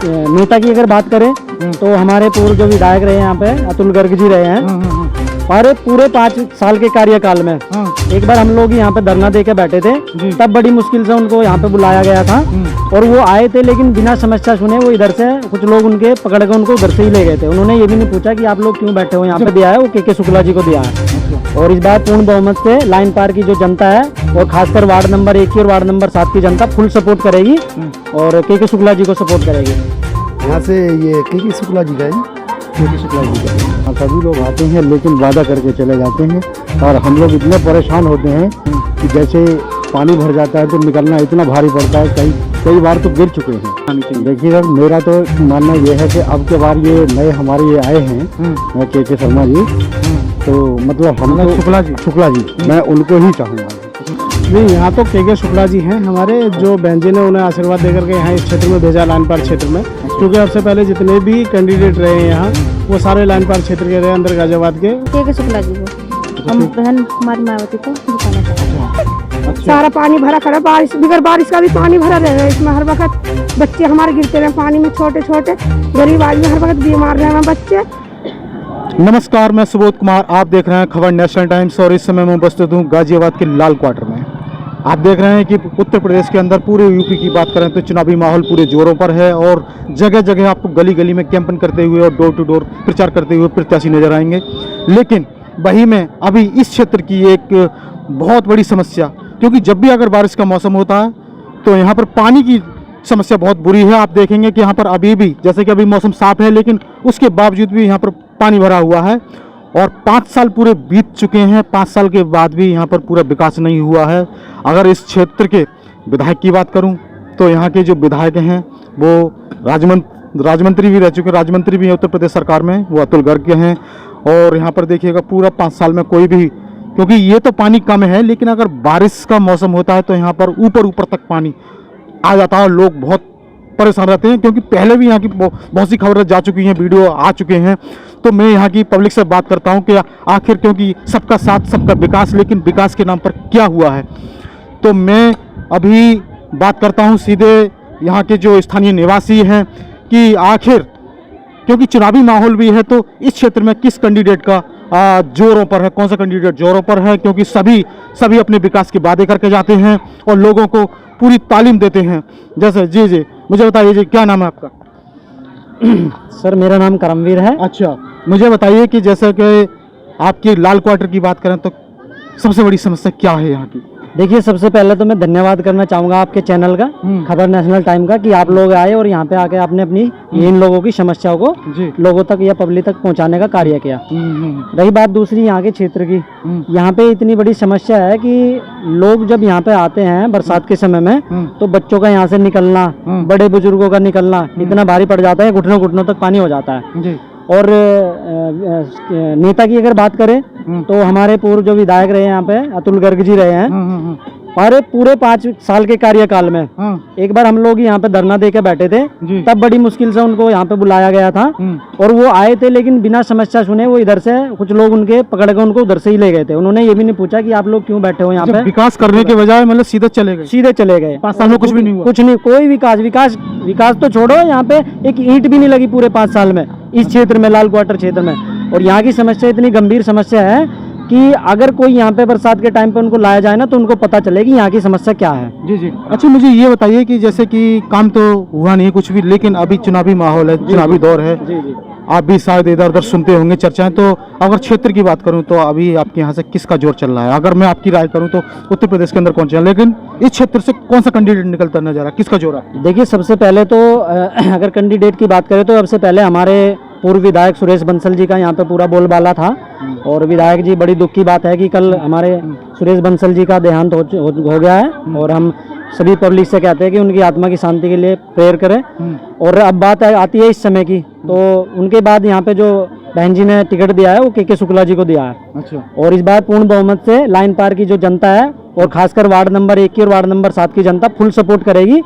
नेता की अगर बात करें तो हमारे पूर्व जो विधायक रहे यहाँ पे अतुल गर्ग जी रहे हैं, और पूरे 5 साल के कार्यकाल में एक बार हम लोग यहाँ पे धरना दे के बैठे थे, तब बड़ी मुश्किल से उनको यहाँ पे बुलाया गया था और वो आए थे, लेकिन बिना समस्या सुने वो इधर से कुछ लोग उनके पकड़ के उनको उधर से ही ले गए थे। उन्होंने ये भी नहीं पूछा कि आप लोग क्यों बैठे हो यहाँ पे। दिया है वो के शुक्ला जी को दिया है, और इस बार पूर्ण बहुमत से लाइन पार की जो जनता है और खासकर वार्ड नंबर 1 की और वार्ड नंबर 7 की जनता फुल सपोर्ट करेगी और के शुक्ला जी को सपोर्ट करेगी। यहाँ से ये के शुक्ला जी का है, के शुक्ला जी का सभी लोग आते हैं लेकिन वादा करके चले जाते हैं, और हम लोग इतने परेशान होते हैं कि जैसे पानी भर जाता है तो निकलना इतना भारी पड़ता है, कई बार तो गिर चुके हैं। देखिए मेरा तो मानना ये है कि अब के बार ये नए हमारे ये आए हैं के शर्मा जी, तो मतलब हम लोग शुक्ला जी मैं उनको ही चाहूँगा। नहीं, यहाँ तो के शुक्ला जी हैं हमारे, जो बहन जी ने उन्हें आशीर्वाद देकर के यहाँ इस क्षेत्र में भेजा, लाइन पार क्षेत्र में, क्योंकि अब से पहले जितने भी कैंडिडेट रहे हैं यहाँ वो सारे लाइन पार क्षेत्र के रहे, अंदर गाजियाबाद के शुक्ला जी को हम बहन कुमारी मायावती को जिताना चाहते हैं। सारा पानी भरा खड़ा, बारिश बिगर बारिश का भी पानी भरा रहे, इसमें हर वक्त बच्चे हमारे गिरते रहे पानी में, छोटे छोटे गरीब आदमी हर वक्त बीमार रहे हैं बच्चे। नमस्कार, मैं सुबोध कुमार, आप देख रहे हैं खबर नेशनल टाइम्स, और इस समय मैं उपस्थित हूँ गाजियाबाद के लाल क्वार्टर में। आप देख रहे हैं कि उत्तर प्रदेश के अंदर पूरे यूपी की बात करें तो चुनावी माहौल पूरे जोरों पर है, और जगह जगह आपको गली गली में कैंपेन करते हुए और डोर टू डोर प्रचार करते हुए प्रत्याशी नजर आएंगे। लेकिन वही में अभी इस क्षेत्र की एक बहुत बड़ी समस्या, क्योंकि जब भी अगर बारिश का मौसम होता है तो यहाँ पर पानी की समस्या बहुत बुरी है। आप देखेंगे कि यहाँ पर अभी भी, जैसे कि अभी मौसम साफ है, लेकिन उसके बावजूद भी यहाँ पर पानी भरा हुआ है, और 5 साल पूरे बीत चुके हैं। 5 साल के बाद भी यहाँ पर पूरा विकास नहीं हुआ है। अगर इस क्षेत्र के विधायक की बात करूँ तो यहाँ के जो विधायक हैं वो राजमंत्री भी रह चुके, राज्यमंत्री भी हैं उत्तर प्रदेश सरकार में, वो अतुल गर्ग के हैं। और यहाँ पर देखिएगा पूरा 5 साल में कोई भी, क्योंकि ये तो पानी कम है, लेकिन अगर बारिश का मौसम होता है तो यहाँ पर ऊपर तक पानी आ जाता है और लोग बहुत परेशान रहते हैं, क्योंकि पहले भी यहाँ की बहुत सी खबरें जा चुकी हैं, वीडियो आ चुके हैं। तो मैं यहाँ की पब्लिक से बात करता हूँ कि आखिर, क्योंकि सबका साथ सबका विकास, लेकिन विकास के नाम पर क्या हुआ है। तो मैं अभी बात करता हूँ सीधे यहाँ के जो स्थानीय निवासी हैं कि आखिर, क्योंकि चुनावी माहौल भी है, तो इस क्षेत्र में किस कैंडिडेट का जोरों पर है, कौन सा कैंडिडेट जोरों पर है, क्योंकि सभी अपने विकास के वादे करके जाते हैं और लोगों को पूरी तालीम देते हैं। जैसे जी मुझे बताइए जी, क्या नाम है आपका? सर मेरा नाम करमवीर है। अच्छा, मुझे बताइए कि जैसे कि आपकी लाल क्वार्टर की बात करें तो सबसे बड़ी समस्या क्या है यहाँ की? देखिए, सबसे पहले तो मैं धन्यवाद करना चाहूँगा आपके चैनल का, खबर नेशनल टाइम का, कि आप लोग आए और यहाँ पे आके आपने अपनी इन लोगों की समस्याओं को लोगों तक या पब्लिक तक पहुँचाने का कार्य किया। रही बात दूसरी यहाँ के क्षेत्र की, यहाँ पे इतनी बड़ी समस्या है कि लोग जब यहाँ पे आते हैं बरसात के समय में, तो बच्चों का यहाँ से निकलना, बड़े बुजुर्गों का निकलना इतना भारी पड़ जाता है, घुटनों तक पानी हो जाता है। और नेता की अगर बात करें तो हमारे पूर्व जो विधायक रहे यहाँ पे अतुल गर्ग जी रहे हैं, और पूरे 5 साल के कार्यकाल में एक बार हम लोग यहाँ पे धरना दे के बैठे थे, तब बड़ी मुश्किल से उनको यहाँ पे बुलाया गया था, और वो आए थे, लेकिन बिना समस्या सुने वो इधर से कुछ लोग उनके पकड़ के उनको उधर से ही ले गए थे। उन्होंने ये भी नहीं पूछा कि आप लोग क्यों बैठे हो यहाँ पे। विकास करने के बजाय मतलब सीधे चले गए। 5 साल में कुछ भी नहीं हुआ, कुछ नहीं, कोई विकास तो छोड़ो, यहाँ पे एक ईंट भी नहीं लगी पूरे 5 साल में इस क्षेत्र में, लाल क्वार्टर क्षेत्र में। और यहाँ की समस्या इतनी गंभीर समस्या है कि अगर कोई यहाँ पे बरसात के टाइम पे उनको लाया जाए ना, तो उनको पता चलेगी यहाँ की समस्या क्या है। जी। अच्छा, मुझे ये बताइए कि जैसे कि काम तो हुआ नहीं कुछ भी, लेकिन अभी चुनावी माहौल है, चुनावी दौर है, आप भी शायद इधर उधर सुनते होंगे चर्चाएं। तो अगर क्षेत्र की बात करूं तो अभी आपके यहाँ से किसका जोर चल रहा है? अगर मैं आपकी राय करूं तो उत्तर प्रदेश के अंदर कौन चल रहा है, लेकिन इस क्षेत्र से कौन सा कैंडिडेट निकलता नजर आ रहा है, किसका जोर है? देखिए, सबसे पहले तो अगर कैंडिडेट की बात करें तो सबसे पहले हमारे पूर्व विधायक सुरेश बंसल जी का यहाँ पे पूरा बोलबाला था। और विधायक जी, बड़ी दुख की बात है कि कल हमारे सुरेश बंसल जी का देहांत हो गया है, और हम सभी पब्लिक से कहते हैं कि उनकी आत्मा की शांति के लिए प्रेयर करें। और अब बात आती है इस समय की, तो उनके बाद यहाँ पे जो बहन जी ने टिकट दिया है वो के शुक्ला जी को दिया है। अच्छा। और इस बार पूर्ण बहुमत से लाइन पार की जो जनता है और खासकर वार्ड नंबर 1 की और वार्ड नंबर 7 की जनता फुल सपोर्ट करेगी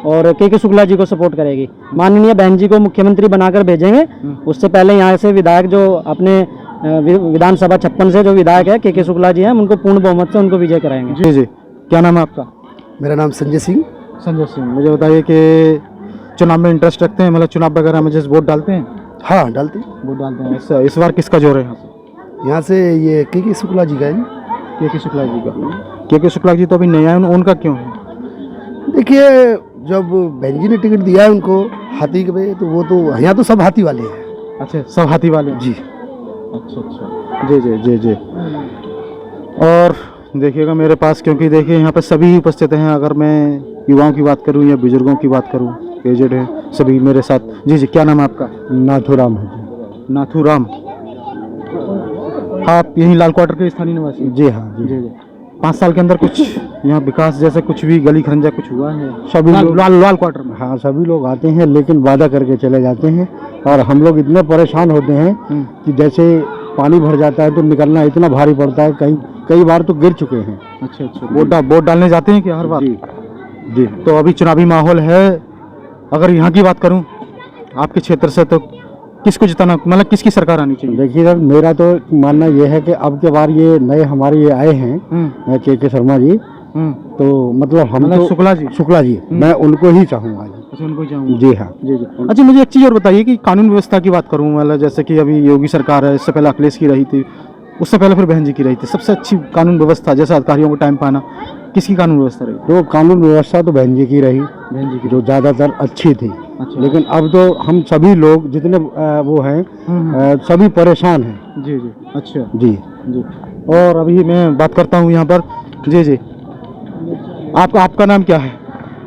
और के शुक्ला जी को सपोर्ट करेगी। माननीय बहन जी को मुख्यमंत्री बनाकर भेजेंगे। उससे पहले यहाँ से विधायक जो अपने विधानसभा 56 से जो विधायक है के शुक्ला जी हैं, उनको पूर्ण बहुमत से उनको विजय कराएंगे। जी। क्या नाम है आपका? मेरा नाम संजय सिंह। मुझे बताइए कि चुनाव में इंटरेस्ट रखते हैं, मतलब चुनाव वगैरह में जैसे वोट डालते हैं? हाँ डालते वोट डालते हैं। इस बार किसका जोर है यहाँ से? यहाँ से ये के शुक्ला जी का है जी। के शुक्ला जी का। के शुक्ला जी तो अभी नया है, उनका क्यों है? देखिए जब बहन जी ने टिकट दिया है उनको हाथी के पे, तो वो तो यहाँ तो सब हाथी वाले हैं। अच्छा, सब हाथी वाले हैं। जी अच्छा अच्छा, जी जी जी जी। और देखिएगा मेरे पास, क्योंकि देखिए यहाँ पर सभी उपस्थित हैं, अगर मैं युवाओं की बात करूँ या बुजुर्गों की बात करूँ, एजेड हैं सभी मेरे साथ। जी जी, क्या नाम है आपका? नाथूराम है जी। नाथूराम। आप यहीं लाल क्वार्टर के स्थानीय निवासी? जी हाँ जी। जी जी। 5 साल के अंदर कुछ यहाँ विकास जैसे कुछ भी गली खरंजा कुछ हुआ है? सभी लोग लाल क्वार्टर में? हाँ सभी लोग आते हैं लेकिन वादा करके चले जाते हैं, और हम लोग इतने परेशान होते हैं कि जैसे पानी भर जाता है तो निकलना इतना भारी पड़ता है, कई बार तो गिर चुके हैं। अच्छा अच्छा। वोट डालने जाते हैं क्या हर बार? जी जी। तो अभी चुनावी माहौल है, अगर यहाँ की बात करूँ आपके क्षेत्र से, तो किसको जिताना, मतलब किसकी सरकार आनी चाहिए? देखिए सर, मेरा तो मानना यह है कि अब के बार ये नए हमारे ये आए हैं के शर्मा जी, तो मतलब हम तो शुक्ला जी मैं उनको ही चाहूँगा जी। अच्छा, उनको ही चाहूँगा। जी हाँ जी जी। अच्छा, मुझे एक चीज़ और बताइए कि कानून व्यवस्था की बात करूँ, मतलब जैसे कि अभी योगी सरकार है, इससे पहले अखिलेश की रही थी, उससे पहले फिर बहन जी की रही थी, सबसे अच्छी कानून व्यवस्था जैसे अधिकारियों को टाइम पाना, किसकी कानून व्यवस्था रही? तो कानून व्यवस्था तो बहन जी की रही, बहन जी की, जो ज़्यादातर अच्छी थी। अच्छा। लेकिन अब तो हम सभी लोग जितने वो हैं सभी परेशान हैं। जी जी। अच्छा जी जी। और अभी मैं बात करता हूँ यहाँ पर। जी जी, आपका नाम क्या है?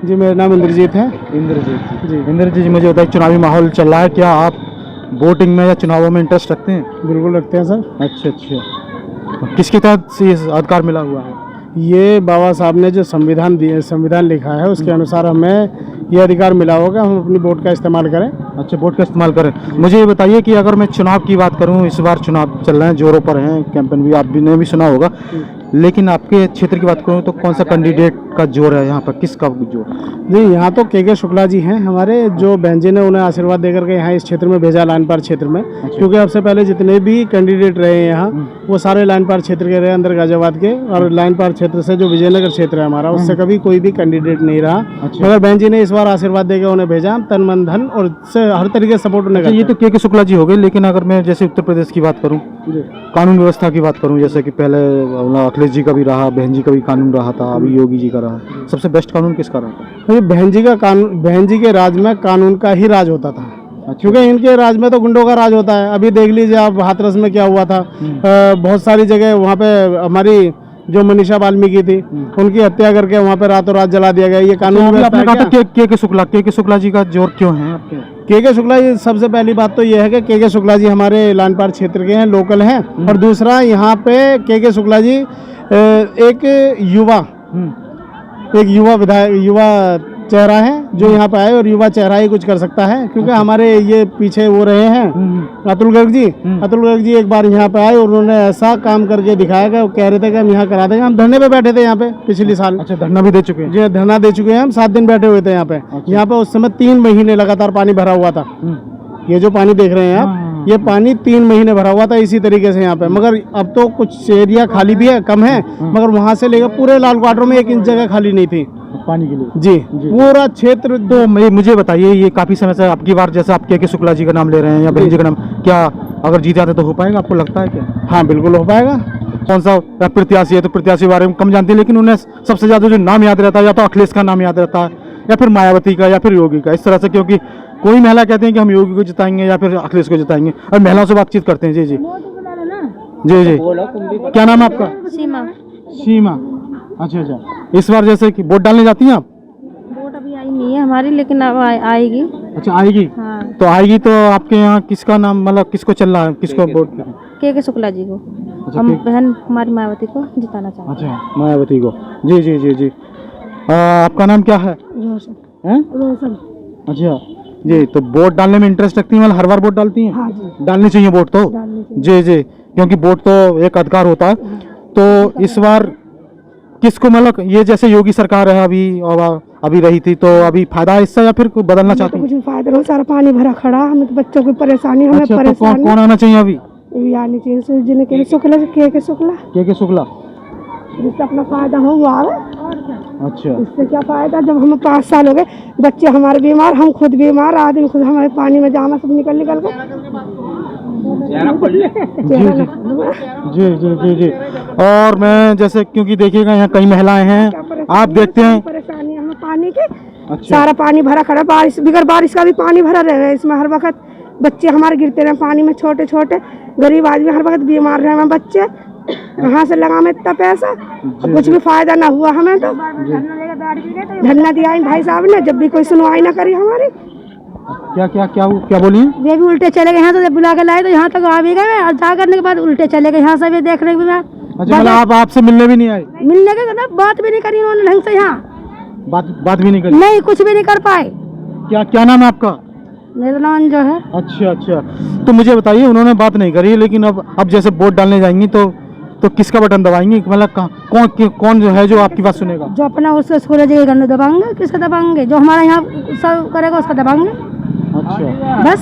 जी मेरा नाम इंद्रजीत है। इंद्रजीत जी। इंद्रजीत जी, मुझे बताइए, चुनावी माहौल चल रहा है, क्या आप वोटिंग में या चुनावों में इंटरेस्ट रखते हैं? बिल्कुल रखते हैं सर। अच्छा अच्छा। किसके तहत से ये अधिकार मिला हुआ है? ये बाबा साहब ने जो संविधान लिखा है उसके अनुसार हमें ये अधिकार मिला होगा, हम अपनी वोट का इस्तेमाल करें। अच्छा, वोट का इस्तेमाल करें। मुझे ये बताइए कि अगर मैं चुनाव की बात करूं, इस बार चुनाव चल रहे हैं, जोरों पर हैं, कैंपेन भी आप ने भी सुना होगा, लेकिन आपके क्षेत्र की बात करूं तो कौन सा कैंडिडेट का जोर है यहाँ पर, किसका जोर? जी यहाँ तो के शुक्ला जी हैं हमारे, जो बहन जी ने उन्हें आशीर्वाद देकर के यहाँ इस क्षेत्र में भेजा, लाइन पार क्षेत्र में। क्योंकि अब से पहले जितने भी कैंडिडेट रहे हैं यहाँ, वो सारे लाइन पार क्षेत्र के रहे, अंदर गाजियाबाद के, और लाइन पार क्षेत्र से जो विजयनगर क्षेत्र है हमारा, उससे कभी कोई भी कैंडिडेट नहीं रहा। मगर बहन जी ने इस बार आशीर्वाद देकर उन्हें भेजा, तन मन धन और हर तरीके से सपोर्ट उन्हें। ये तो के शुक्ला जी हो गए, लेकिन अगर मैं जैसे उत्तर प्रदेश की बात करूँ, कानून व्यवस्था की बात करूँ, जैसे कि पहले अखिलेश जी का भी रहा, बहन जी का भी कानून रहा था, अभी योगी जी का रहा, सबसे बेस्ट कानून किसका रहा? बहन जी का कानून, बहन जी के राज में कानून का ही राज होता था। क्योंकि इनके राज में तो गुंडों का राज होता है। अभी देख लीजिए आप हाथरस में क्या हुआ था, बहुत सारी जगह वहाँ पे हमारी जो मनीषा वाल्मीकि थी, उनकी हत्या करके वहाँ पे रातों रात जला दिया गया। ये कानून आपने कहा था के शुक्ला जी का जोर क्यों है आपके? के शुक्ला जी, सबसे पहली बात तो ये है कि के शुक्ला जी हमारे लाइन पार क्षेत्र के हैं, लोकल हैं। और दूसरा, यहाँ पे के शुक्ला जी एक युवा विधायक, युवा चेहरा है जो यहाँ पे आए, और युवा चेहरा ही कुछ कर सकता है। क्योंकि हमारे ये पीछे वो रहे हैं अतुल गर्ग जी एक बार यहाँ पे आए और उन्होंने ऐसा काम करके दिखाया कि वो कह रहे थे कि हम यहाँ करा देंगे। हम धरने पे बैठे थे यहाँ पे पिछले साल। अच्छा, धरना भी दे चुके हैं? जी, धरना दे चुके हैं हम, 7 दिन बैठे हुए थे यहाँ पे। यहाँ पे उस समय 3 महीने लगातार पानी भरा हुआ था। ये जो पानी देख रहे हैं आप, ये पानी 3 महीने भरा हुआ था इसी तरीके से यहाँ पे। मगर अब तो कुछ एरिया खाली भी है, कम है, मगर वहाँ से लेकर पूरे लाल क्वार्टर में 1 इंच जगह खाली नहीं थी पानी के लिए। जी पूरा क्षेत्र। तो मुझे बताइए, ये काफी समय से आपकी बार जैसे आप के शुक्ला जी का नाम ले रहे हैं या बहन जी का नाम, क्या अगर जीत जाते तो हो पाएगा, आपको लगता है क्या? हाँ बिल्कुल हो पाएगा। कौन सा प्रत्याशी है, तो प्रत्याशी के बारे में कम जानते हैं, लेकिन उन्हें सबसे ज्यादा जो नाम याद रहता है, या तो अखिलेश का नाम याद रहता है, या फिर मायावती का, या फिर योगी का, इस तरह से। क्योंकि कोई महिला कहते हैं कि हम योगी को जिताएंगे या फिर अखिलेश को जिताएंगे, और महिलाओं से बातचीत करते हैं। जी जी जी जी। क्या नाम है आपका? सीमा। अच्छा अच्छा। इस बार जैसे कि वोट डालने जाती हैं आप? वोट अभी आई नहीं है हमारी, लेकिन अब आएगी। अच्छा, आएगी? हाँ। तो आएगी तो आपके यहाँ किसका नाम, मतलब किसको चल रहा है, किसको वोट? के शुक्ला जी को। अच्छा, हम बहन हमारी मायावती को जिताना चाहते हैं। अच्छा, मायावती को। जी जी जी जी। आपका नाम क्या है? रोशन। अच्छा जी। तो वोट डालने में इंटरेस्ट रखती हैं, मतलब हर बार वोट डालती हैं? हाँ जी। डालनी चाहिए वोट तो। जी जी, क्योंकि वोट तो एक अधिकार होता है। तो इस बार किसको, मतलब ये जैसे योगी सरकार है अभी, और अभी रही थी, तो अभी फायदा है इससे या फिर बदलना चाहती है? कुछ फायदा नहीं, सारा पानी भरा खड़ा, हमें तो बच्चों की परेशानी, हमें अच्छा, तो परेशानी। कौन आना चाहिए अभी? आनी चाहिए के शुक्ला। के शुक्ला। जिससे अपना फायदा हो वो आवे। अच्छा इससे क्या फायदा, जब हम 5 साल हो गए, बच्चे हमारे बीमार, हम खुद बीमार, आदमी खुद हमारे पानी में जाना सब निकल के जी जी जी जी। और मैं जैसे क्योंकि देखिएगा यहाँ कई महिलाएं हैं, आप देखते हैं परेशानी हमें पानी की। अच्छा सारा पानी भरा खड़ा, बारिश बिगर बारिश का भी पानी भरा रहे इसमें हर वक्त। बच्चे हमारे गिरते रहे पानी में, छोटे छोटे गरीब आदमी हर वक्त बीमार रहे बच्चे। कहाँ से लगा में इतना पैसा, कुछ भी फायदा ना हुआ हमें तो। धरना दिया इन भाई साहब ने, जब भी कोई सुनवाई ना करी हमारी। क्या क्या क्या क्या बोलिए? वे भी उल्टे चले गए यहाँ से, बुला के लाए तो यहाँ तक आ भी गए और जा करने के बाद उल्टे चले गए यहाँ से भी देखने के बाद। अच्छा मतलब आप आपसे मिलने भी नहीं आए? मिलने के बाद बात भी नहीं करी उन्होंने ढंग से, यहाँ बात भी नहीं करी? नहीं, कुछ भी नहीं कर पाए। क्या क्या नाम है आपका? मेरा नाम जो है। अच्छा अच्छा, तो मुझे बताइए, उन्होंने बात नहीं करी, लेकिन अब जैसे वोट डालने जाएंगी तो किसका बटन दबाएंगी? मतलब कौन जो है जो आपकी बात सुनेगा? जो अपना उसको स्कूल दबाएंगे, किसका दबाएंगे? जो हमारा यहाँ सब करेगा उसका दबाएंगे। अच्छा बस